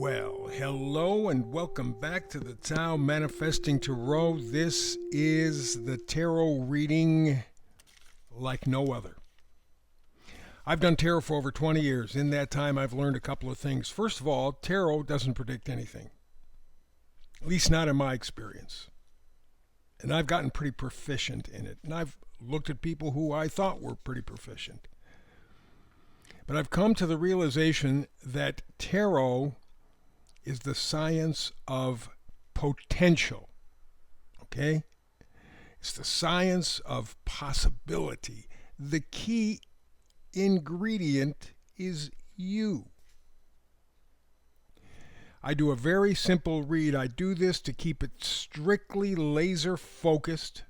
Well, hello and welcome back to the Tao Manifesting Tarot. This is the tarot reading like no other. I've done tarot for over 20 years. In that time, I've learned a couple of things. First of all, tarot doesn't predict anything, at least not in my experience. And I've gotten pretty proficient in it. And I've looked at people who I thought were pretty proficient. But I've come to the realization that tarot is the science of potential. Okay? It's the science of possibility. The key ingredient is you. I do a very simple read. I do this to keep it strictly laser focused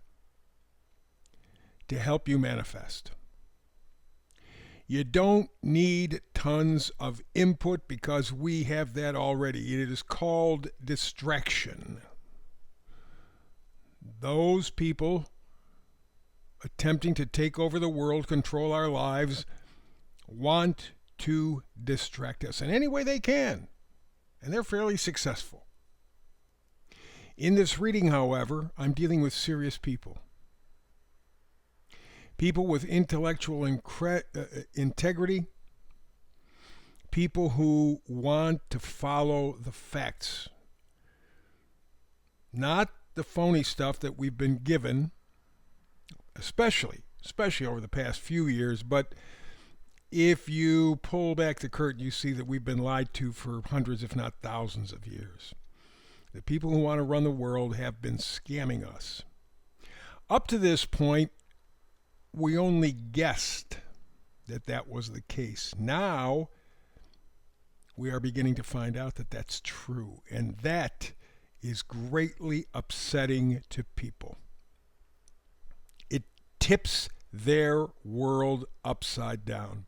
to help you manifest. You don't need tons of input because we have that already. It is called distraction. Those people attempting to take over the world, control our lives, want to distract us in any way they can. And they're fairly successful. In this reading, however, I'm dealing with serious people. People with intellectual integrity, people who want to follow the facts, not the phony stuff that we've been given, especially over the past few years. But if you pull back the curtain, you see that we've been lied to for hundreds, if not thousands of years. The people who want to run the world have been scamming us. Up to this point, we only guessed that that was the case. Now, we are beginning to find out that that's true. And that is greatly upsetting to people. It tips their world upside down.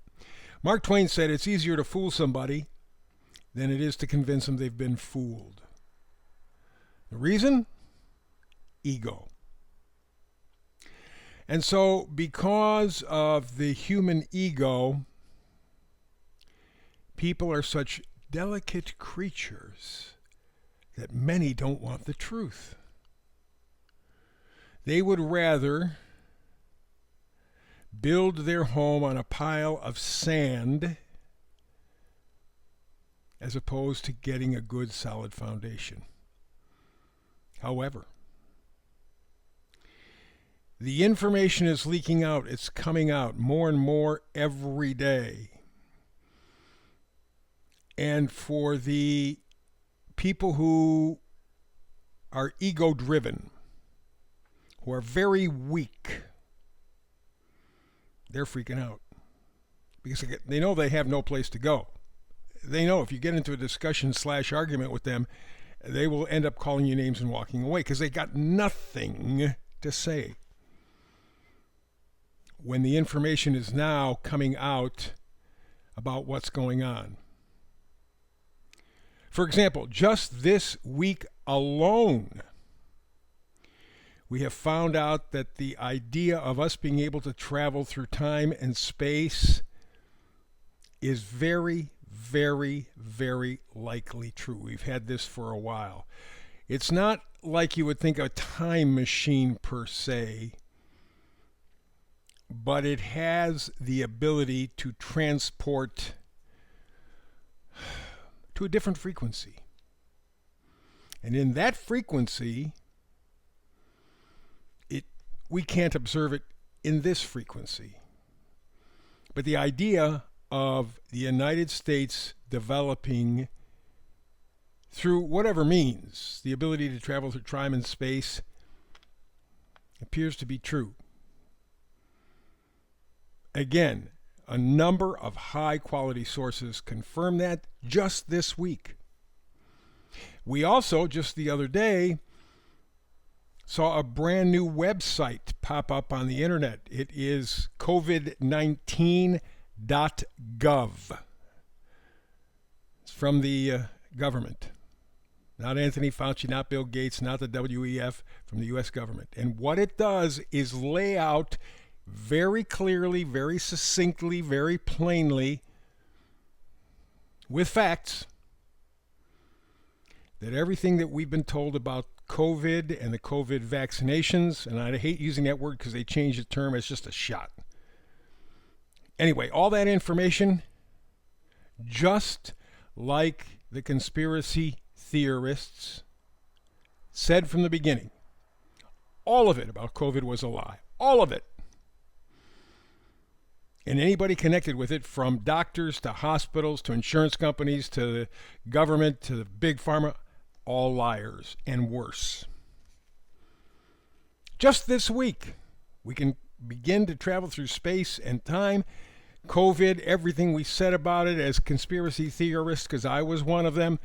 Mark Twain said it's easier to fool somebody than it is to convince them they've been fooled. The reason? Ego. And so, because of the human ego, people are such delicate creatures that many don't want the truth. They would rather build their home on a pile of sand as opposed to getting a good solid foundation. However, the information is leaking out. It's coming out more and more every day. And for the people who are ego-driven, who are very weak, they're freaking out. Because they know they have no place to go. They know if you get into a discussion/argument with them, they will end up calling you names and walking away because they got nothing to say. When the information is now coming out about what's going on. For example, just this week alone, we have found out that the idea of us being able to travel through time and space is very, very, very likely true. We've had this for a while. It's not like you would think a time machine per se, but it has the ability to transport to a different frequency. And in that frequency, we can't observe it in this frequency. But the idea of the United States developing, through whatever means, the ability to travel through time and space appears to be true. Again, a number of high-quality sources confirm that just this week. We also, just the other day, saw a brand new website pop up on the internet. It is covid19.gov. It's from the government. Not Anthony Fauci, not Bill Gates, not the WEF, from the U.S. government. And what it does is lay out very clearly, very succinctly, very plainly, with facts, that everything that we've been told about COVID and the COVID vaccinations, and I hate using that word because they changed the term, it's just a shot. Anyway, all that information, just like the conspiracy theorists said from the beginning, all of it about COVID was a lie. All of it. And anybody connected with it, from doctors to hospitals to insurance companies to the government to the big pharma, all liars and worse. Just this week, we can begin to travel through space and time. COVID, everything we said about it as conspiracy theorists, because I was one of them,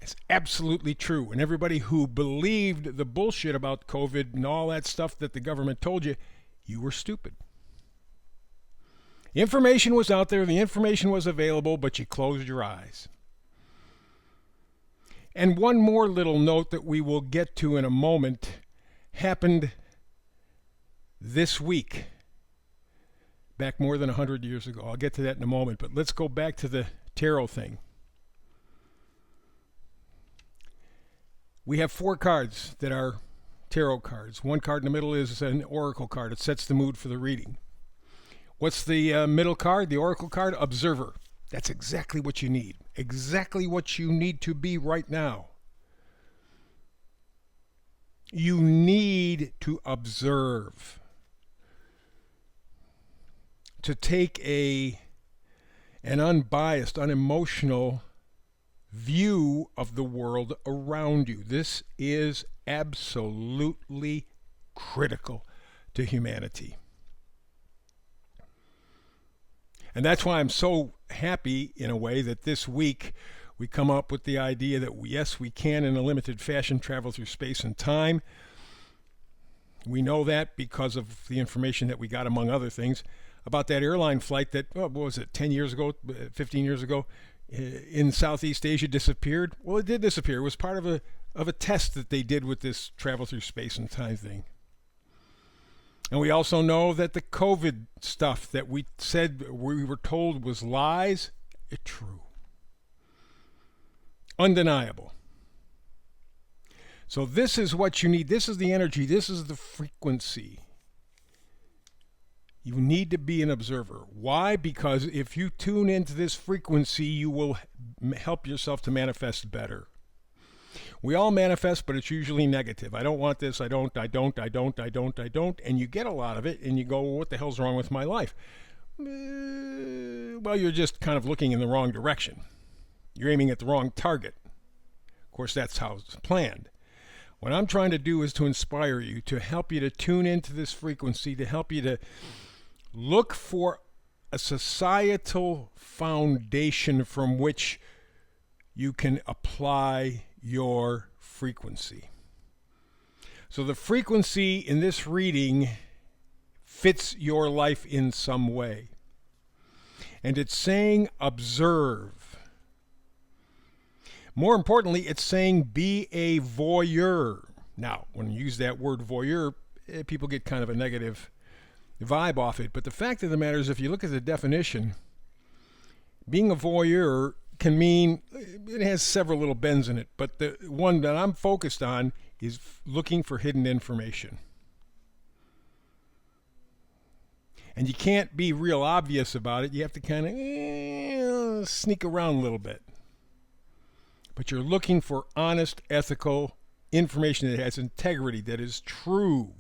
is absolutely true. And everybody who believed the bullshit about COVID and all that stuff that the government told you, you were stupid. The information was out there, the information was available, but you closed your eyes. And one more little note that we will get to in a moment happened this week, back more than 100 years ago. I'll get to that in a moment, but let's go back to the tarot thing. We have 4 cards that are tarot cards. One card in the middle is an oracle card. It sets the mood for the reading. What's the middle card, the oracle card? Observer. That's exactly what you need. Exactly what you need to be right now. You need to observe. To take an unbiased, unemotional view of the world around you. This is absolutely critical to humanity. And that's why I'm so happy, in a way, that this week we come up with the idea that, yes, we can, in a limited fashion, travel through space and time. We know that because of the information that we got, among other things, about that airline flight that, what was it, 10 years ago, 15 years ago, in Southeast Asia disappeared. Well, it did disappear. It was part of a test that they did with this travel through space and time thing. And we also know that the COVID stuff that we said, we were told was lies, it's true. Undeniable. So this is what you need. This is the energy. This is the frequency. You need to be an observer. Why? Because if you tune into this frequency, you will help yourself to manifest better. We all manifest, but it's usually negative. I don't want this, I don't, and you get a lot of it, and you go, well, what the hell's wrong with my life? Well, you're just kind of looking in the wrong direction. You're aiming at the wrong target. Of course, that's how it's planned. What I'm trying to do is to inspire you, to help you to tune into this frequency, to help you to look for a societal foundation from which you can apply your frequency. So the frequency in this reading fits your life in some way. And it's saying observe. More importantly, it's saying be a voyeur. Now, when you use that word voyeur, people get kind of a negative vibe off it. But the fact of the matter is, if you look at the definition, being a voyeur can mean, it has several little bends in it, but the one that I'm focused on is looking for hidden information. And you can't be real obvious about it. You have to kind of sneak around a little bit. But you're looking for honest, ethical information that has integrity, that is true,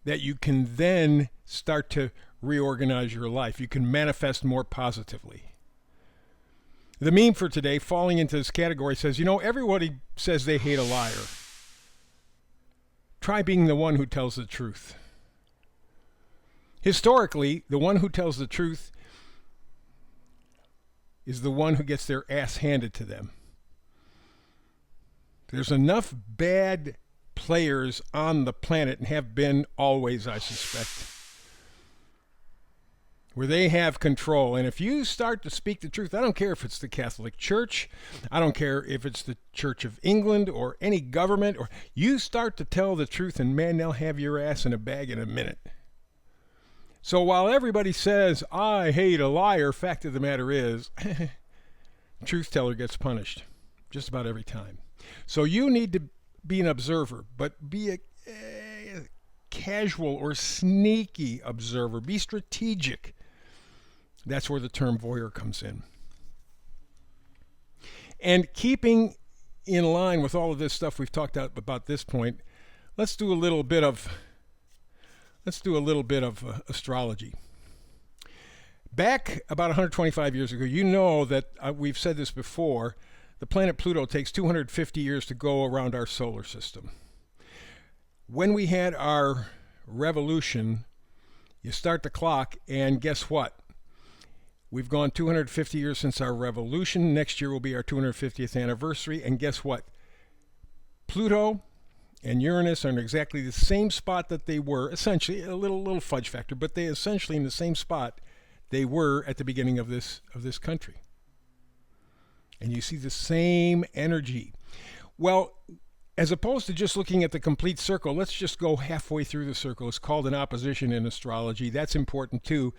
that you can then start to reorganize your life. You can manifest more positively. The meme for today, falling into this category, says, everybody says they hate a liar. Try being the one who tells the truth. Historically, the one who tells the truth is the one who gets their ass handed to them. There's enough bad players on the planet, and have been always, I suspect, where they have control. And if you start to speak the truth, I don't care if it's the Catholic Church, I don't care if it's the Church of England or any government, or you start to tell the truth, and man, they'll have your ass in a bag in a minute. So while everybody says, I hate a liar, fact of the matter is, truth teller gets punished. just about every time. So you need to be an observer, but be a casual or sneaky observer. Be strategic. That's where the term voyeur comes in. And keeping in line with all of this stuff we've talked about this point, let's do a little bit of astrology. Back about 125 years ago, you know that we've said this before, the planet Pluto takes 250 years to go around our solar system. When we had our revolution, you start the clock, and guess what? We've gone 250 years since our revolution. Next year will be our 250th anniversary, and guess what? Pluto and Uranus are in exactly the same spot that they were, essentially, a little fudge factor, but they essentially in the same spot they were at the beginning of this country. And you see the same energy. Well, as opposed to just looking at the complete circle, let's just go halfway through the circle. It's called an opposition in astrology. That's important too.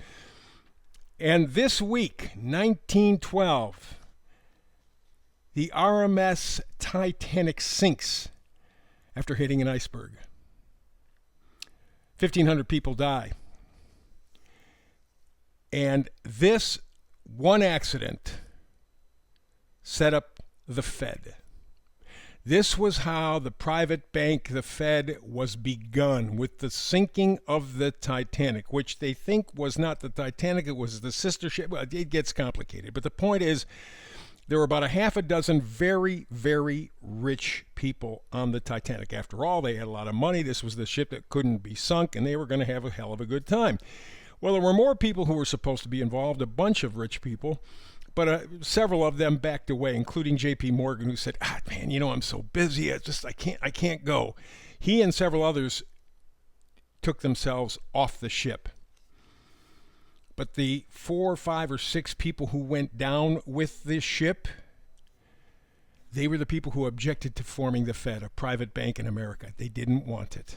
And this week, 1912, the RMS Titanic sinks after hitting an iceberg. 1,500 people die. And this one accident set up the Fed. This was how the private bank, the Fed, was begun, with the sinking of the Titanic, which they think was not the Titanic, it was the sister ship. Well, it gets complicated. But the point is, there were about a half a dozen very, very rich people on the Titanic. After all, they had a lot of money. This was the ship that couldn't be sunk, and they were going to have a hell of a good time. Well, there were more people who were supposed to be involved, a bunch of rich people, but several of them backed away, including J.P. Morgan, who said, man, I'm so busy, I can't go. He and several others took themselves off the ship. But the 4, 5, or 6 people who went down with this ship, they were the people who objected to forming the Fed, a private bank in America. They didn't want it.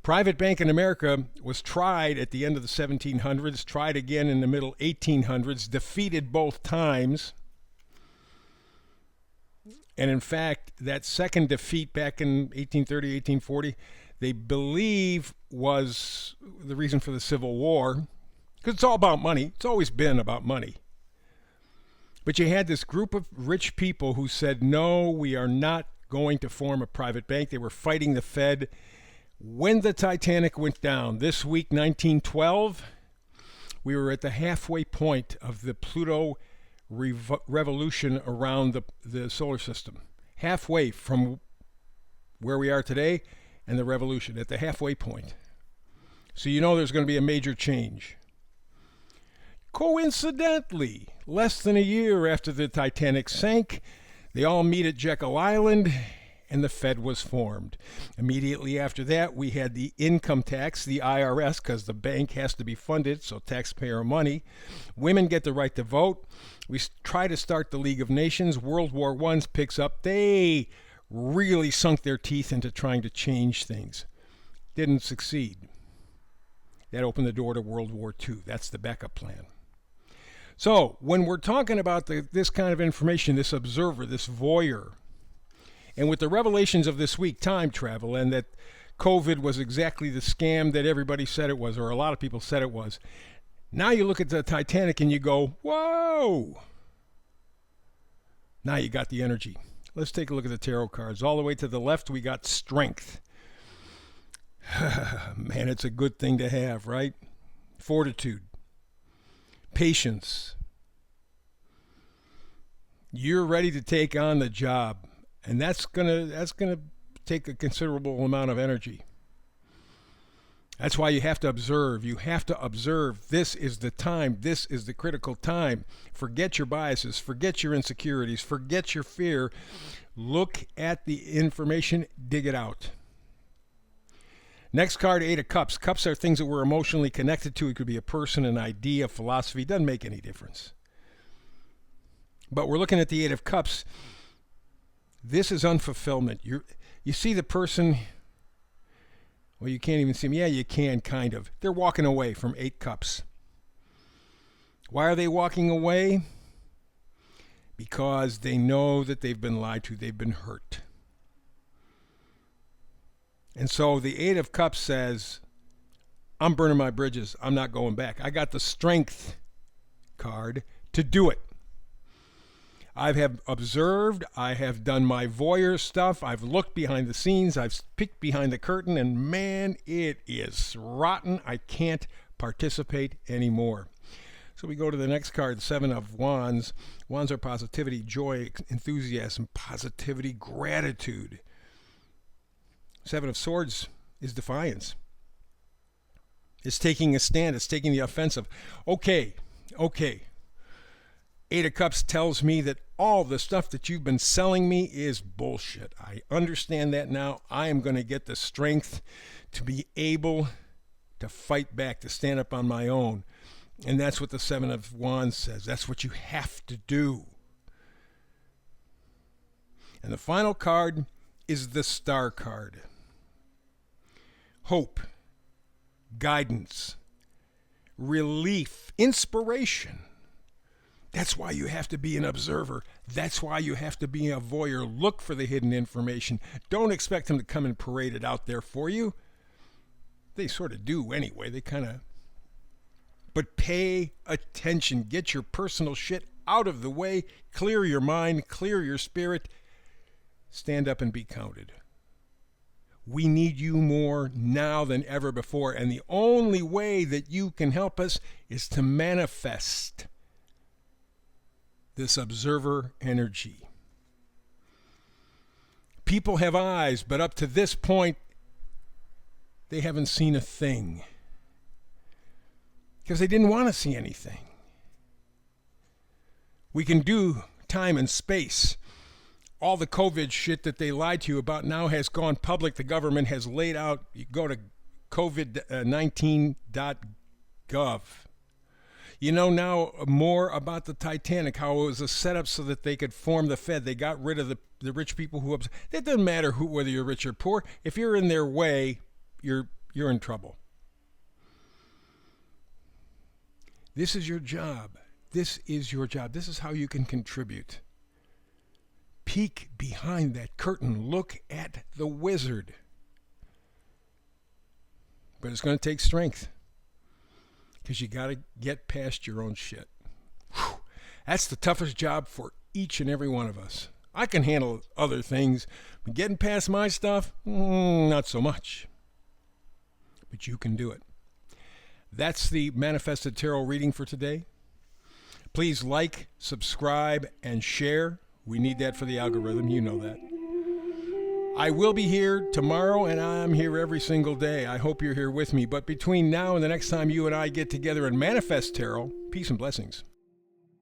Private bank in America was tried at the end of the 1700s, tried again in the middle 1800s, defeated both times. And in fact, that second defeat back in 1830, 1840, they believe was the reason for the Civil War, because it's all about money. It's always been about money. But you had this group of rich people who said, no, we are not going to form a private bank. They were fighting the Fed. When the Titanic went down, this week, 1912, we were at the halfway point of the Pluto revolution around the solar system. Halfway from where we are today and the revolution, at the halfway point. So there's going to be a major change. Coincidentally, less than a year after the Titanic sank, they all meet at Jekyll Island, and the Fed was formed. Immediately after that, we had the income tax, the IRS, because the bank has to be funded, so taxpayer money. Women get the right to vote. We try to start the League of Nations. World War I picks up. They really sunk their teeth into trying to change things. Didn't succeed. That opened the door to World War II. That's the backup plan. So when we're talking about this kind of information, this observer, this voyeur, and with the revelations of this week, time travel, and that COVID was exactly the scam that everybody said it was, or a lot of people said it was, now you look at the Titanic and you go, whoa! Now you got the energy. Let's take a look at the tarot cards. All the way to the left, we got strength. Man, it's a good thing to have, right? Fortitude. Patience. You're ready to take on the job. And that's gonna take a considerable amount of energy. That's why you have to observe. You have to observe. This is the time. This is the critical time. Forget your biases. Forget your insecurities. Forget your fear. Look at the information. Dig it out. Next card, 8 of Cups. Cups are things that we're emotionally connected to. It could be a person, an idea, a philosophy. It doesn't make any difference. But we're looking at the 8 of Cups. This is unfulfillment. You see the person, well, you can't even see them. Yeah, you can, kind of. They're walking away from 8 Cups. Why are they walking away? because they know that they've been lied to, they've been hurt. And so the Eight of Cups says, I'm burning my bridges. I'm not going back. I got the strength card to do it. I have observed. I have done my voyeur stuff. I've looked behind the scenes. I've peeked behind the curtain. And man, it is rotten. I can't participate anymore. So we go to the next card, the Seven of Wands. Wands are positivity, joy, enthusiasm, positivity, gratitude. Seven of Swords is defiance. It's taking a stand. It's taking the offensive. Okay. Eight of Cups tells me that all the stuff that you've been selling me is bullshit. I understand that now. I am going to get the strength to be able to fight back, to stand up on my own. And that's what the Seven of Wands says. That's what you have to do. And the final card is the Star card. Hope, guidance, relief, inspiration. That's why you have to be an observer. That's why you have to be a voyeur. Look for the hidden information. Don't expect them to come and parade it out there for you. They sort of do anyway. They kind of... But pay attention. Get your personal shit out of the way. Clear your mind. Clear your spirit. Stand up and be counted. We need you more now than ever before. And the only way that you can help us is to manifest this observer energy. People have eyes, but up to this point, they haven't seen a thing. Because they didn't want to see anything. We can do time and space. All the COVID shit that they lied to you about now has gone public. The government has laid out, you go to covid19.gov. You know now more about the Titanic, how it was a setup so that they could form the Fed. They got rid of the rich people who... It doesn't matter whether you're rich or poor. If you're in their way, you're in trouble. This is your job. This is your job. This is how you can contribute. Peek behind that curtain. Look at the wizard. But it's going to take strength. Because you got to get past your own shit. Whew. That's the toughest job for each and every one of us. I can handle other things, but getting past my stuff, not so much. But you can do it. That's the Manifested Tarot reading for today. Please like, subscribe, and share. We need that for the algorithm. You know that. I will be here tomorrow, and I'm here every single day. I hope you're here with me. But between now and the next time you and I get together and manifest tarot, peace and blessings.